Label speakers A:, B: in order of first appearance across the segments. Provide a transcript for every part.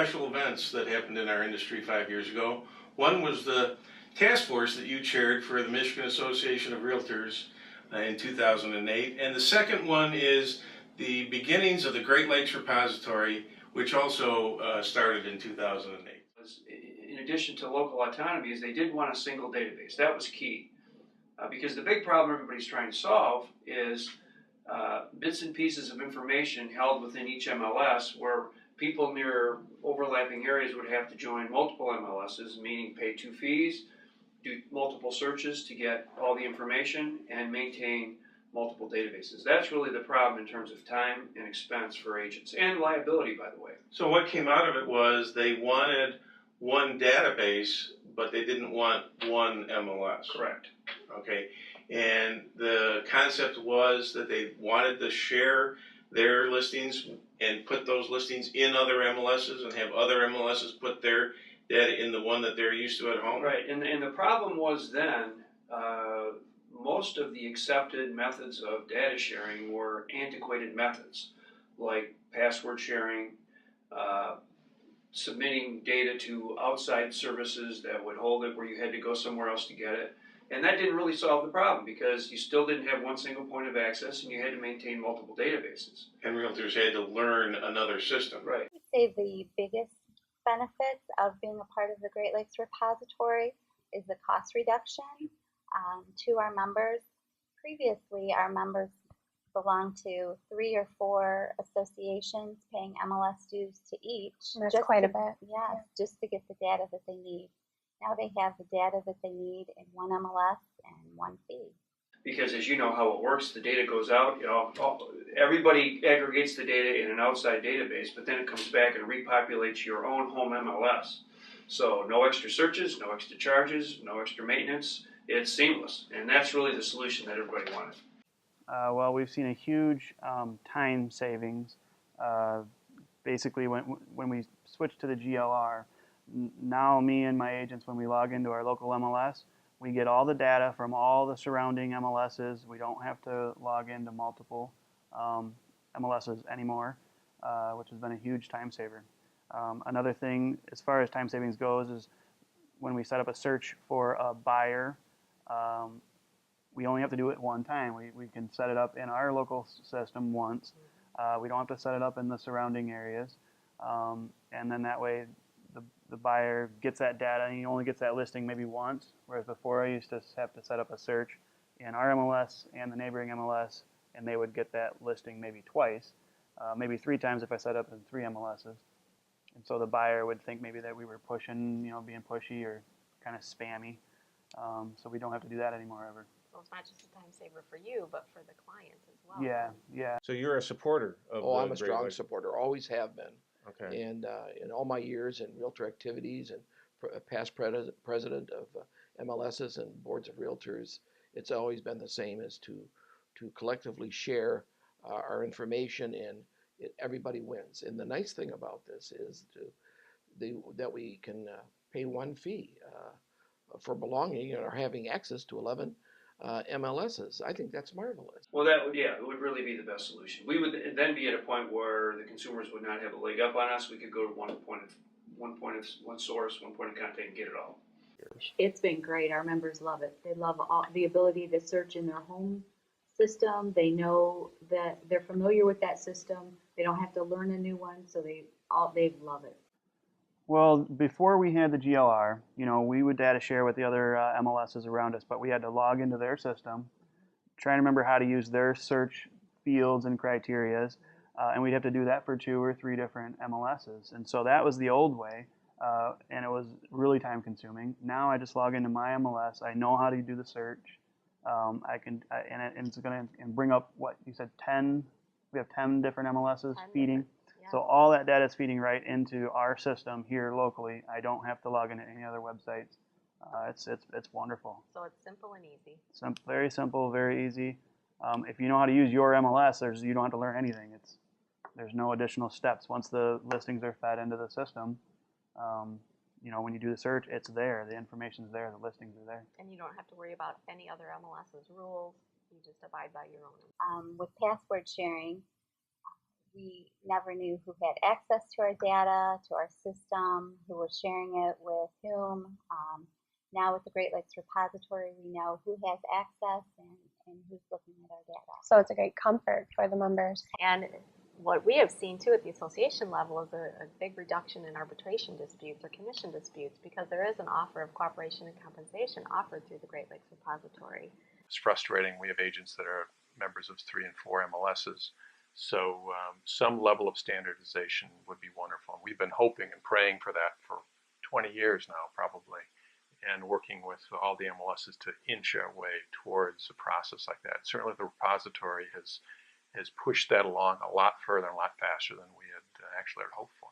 A: special events that happened in our industry 5 years ago. One was the task force that you chaired for the Michigan Association of Realtors in 2008. And the second one is the beginnings of the Great Lakes Repository, which also started in 2008.
B: In addition to local autonomies, they did want a single database. That was key. Because the big problem everybody's trying to solve is bits and pieces of information held within each MLS, where people near overlapping areas would have to join multiple MLSs, meaning pay 2 fees, do multiple searches to get all the information, and maintain multiple databases. That's really the problem in terms of time and expense for agents, and liability, by the way.
A: So what came out of it was they wanted one database, but they didn't want one MLS.
B: Correct.
A: Okay, and the concept was that they wanted to share their listings and put those listings in other MLSs and have other MLSs put their data in the one that they're used to at home.
B: Right, and the problem was then, most of the accepted methods of data sharing were antiquated methods, like password sharing, submitting data to outside services that would hold it where you had to go somewhere else to get it. And that didn't really solve the problem because you still didn't have one single point of access and you had to maintain multiple databases.
A: And realtors had to learn another system.
B: Right.
C: I would say the biggest benefits of being a part of the Great Lakes Repository is the cost reduction to our members. Previously, our members belonged to 3 or 4 associations paying MLS dues to each.
D: That's quite a bit.
C: Yeah, just to get the data that they need. Now they have the data that they need in one MLS and one fee.
B: Because as you know how it works, the data goes out, everybody aggregates the data in an outside database, but then it comes back and repopulates your own home MLS. So no extra searches, no extra charges, no extra maintenance. It's seamless, and that's really the solution that everybody wanted.
E: Well, we've seen a huge time savings. Basically, when we switched to the GLR, now me and my agents, when we log into our local MLS, we get all the data from all the surrounding MLSs. We don't have to log into multiple MLSs anymore, which has been a huge time saver. Another thing, as far as time savings goes, is when we set up a search for a buyer, we only have to do it one time. We can set it up in our local system once. We don't have to set it up in the surrounding areas. And then that way the buyer gets that data and he only gets that listing maybe once, whereas before I used to have to set up a search in our MLS and the neighboring MLS, and they would get that listing maybe twice, maybe 3 times if I set up in 3 MLSs. And so the buyer would think maybe that we were pushing, being pushy or kind of spammy. So we don't have to do that anymore ever.
D: So it's not just a time saver for you, but for the clients as well.
E: Yeah.
F: So you're a supporter of
G: I'm a strong supporter, always have been.
F: Okay.
G: And in all my years in realtor activities and past president of MLSs and boards of realtors, it's always been the same, as to collectively share our information, and everybody wins. And the nice thing about this is that we can pay one fee for belonging or having access to 11 MLSs. I think that's marvelous.
B: Well, it would really be the best solution. We would then be at a point where the consumers would not have a leg up on us. We could go to one source, one point of contact, and get it all.
H: It's been great. Our members love it. They love the ability to search in their home system. They know that they're familiar with that system. They don't have to learn a new one, so they love it.
E: Well, before we had the GLR, we would data share with the other MLSs around us, but we had to log into their system, try to remember how to use their search fields and criterias, and we'd have to do that for 2 or 3 different MLSs. And so that was the old way, and it was really time consuming. Now I just log into my MLS. I know how to do the search. And it's going to bring up what you said, 10. We have 10 different MLSs feeding. So all that data is feeding right into our system here locally. I don't have to log into any other websites. It's wonderful.
D: So it's simple and easy.
E: Very simple, very easy. If you know how to use your MLS, you don't have to learn anything. There's no additional steps. Once the listings are fed into the system, when you do the search, it's there. The information's there. The listings are there.
D: And you don't have to worry about any other MLS's rules. You just abide by your own.
C: With password sharing, we never knew who had access to our data, to our system, who was sharing it with whom. Now with the Great Lakes Repository, we know who has access and who's looking at our data.
F: So it's a great comfort for the members.
D: And what we have seen too at the association level is a big reduction in arbitration disputes or commission disputes, because there is an offer of cooperation and compensation offered through the Great Lakes Repository.
I: It's frustrating. We have agents that are members of 3 and 4 MLSs. So some level of standardization would be wonderful. We've been hoping and praying for that for 20 years now, probably, and working with all the MLSs to inch our way towards a process like that. Certainly the repository has pushed that along a lot further and a lot faster than we had actually hoped for.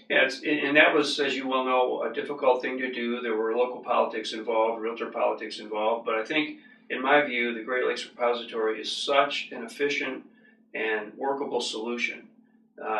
B: Yeah, and that was, as you well know, a difficult thing to do. There were local politics involved, realtor politics involved, but I think, in my view, the Great Lakes Repository is such an efficient and workable solution.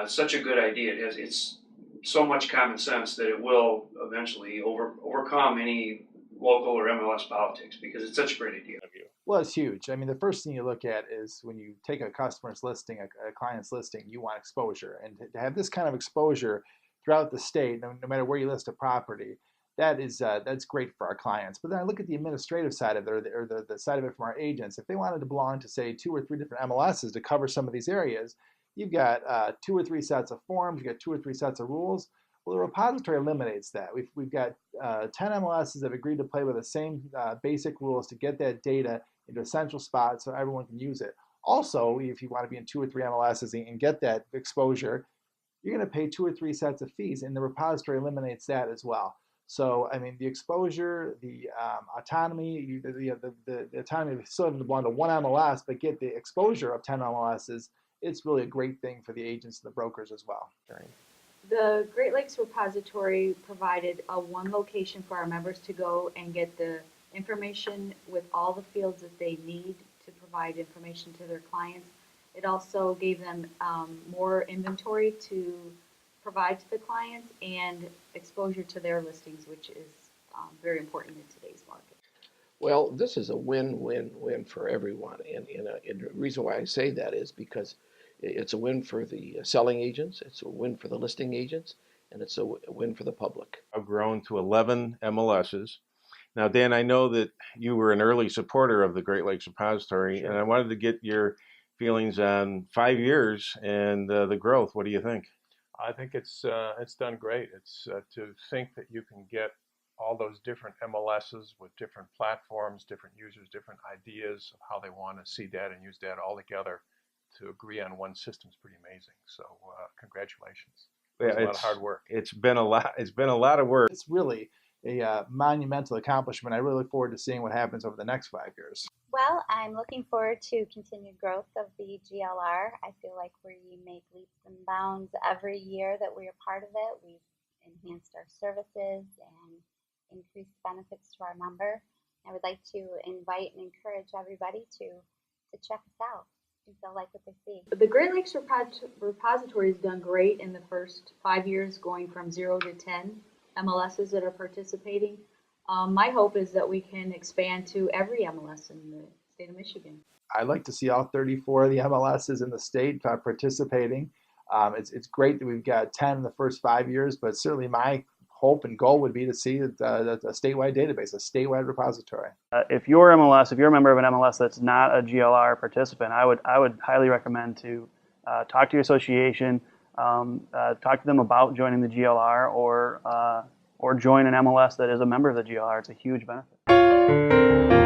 B: Such a good idea. It's so much common sense that it will eventually overcome any local or MLS politics, because it's such a great idea.
J: Well, it's huge. I mean, the first thing you look at is when you take a customer's listing, a client's listing, you want exposure. And to have this kind of exposure throughout the state, no matter where you list a property, that's great for our clients. But then I look at the administrative side of it, or the side of it from our agents. If they wanted to belong to, say, 2 or 3 different MLSs to cover some of these areas, you've got 2 or 3 sets of forms, you've got 2 or 3 sets of rules. Well, the repository eliminates that. We've got 10 MLSs that have agreed to play with the same basic rules to get that data into a central spot so everyone can use it. Also, if you want to be in 2 or 3 MLSs and get that exposure, you're going to pay 2 or 3 sets of fees, and the repository eliminates that as well. So, I mean, the exposure, the autonomy, the autonomy of still having to belong to 1 MLS, but get the exposure of 10 MLSs, it's really a great thing for the agents and the brokers as well.
H: The Great Lakes Repository provided one location for our members to go and get the information with all the fields that they need to provide information to their clients. It also gave them more inventory to provide to the clients and exposure to their listings, which is very important in today's market.
G: Well, this is a win-win-win for everyone. And the reason why I say that is because it's a win for the selling agents, it's a win for the listing agents, and it's a win for the public.
A: I've grown to 11 MLSs. Now, Dan, I know that you were an early supporter of the Great Lakes Repository, and I wanted to get your feelings on 5 years and the growth. What do you think?
I: I think it's done great. It's to think that you can get all those different MLSs with different platforms, different users, different ideas of how they want to see data and use data all together to agree on one system is pretty amazing. So congratulations. It's a lot of hard work.
A: It's been a lot of work.
J: It's really a monumental accomplishment. I really look forward to seeing what happens over the next 5 years.
C: Well, I'm looking forward to continued growth of the GLR. I feel like we make leaps and bounds every year that we're part of it. We've enhanced our services and increased benefits to our member. I would like to invite and encourage everybody to check us out if they'll like what they see.
H: The Great Lakes Repository has done great in the first 5 years, going from 0 to 10 MLSs that are participating. My hope is that we can expand to every MLS in the state of Michigan.
J: I'd like to see all 34 of the MLSs in the state participating. It's great that we've got 10 in the first 5 years, but certainly my hope and goal would be to see a statewide database, a statewide repository.
E: If you're a member of an MLS that's not a GLR participant, I would highly recommend to talk to your association, talk to them about joining the GLR, or join an MLS that is a member of the GLR. It's a huge benefit.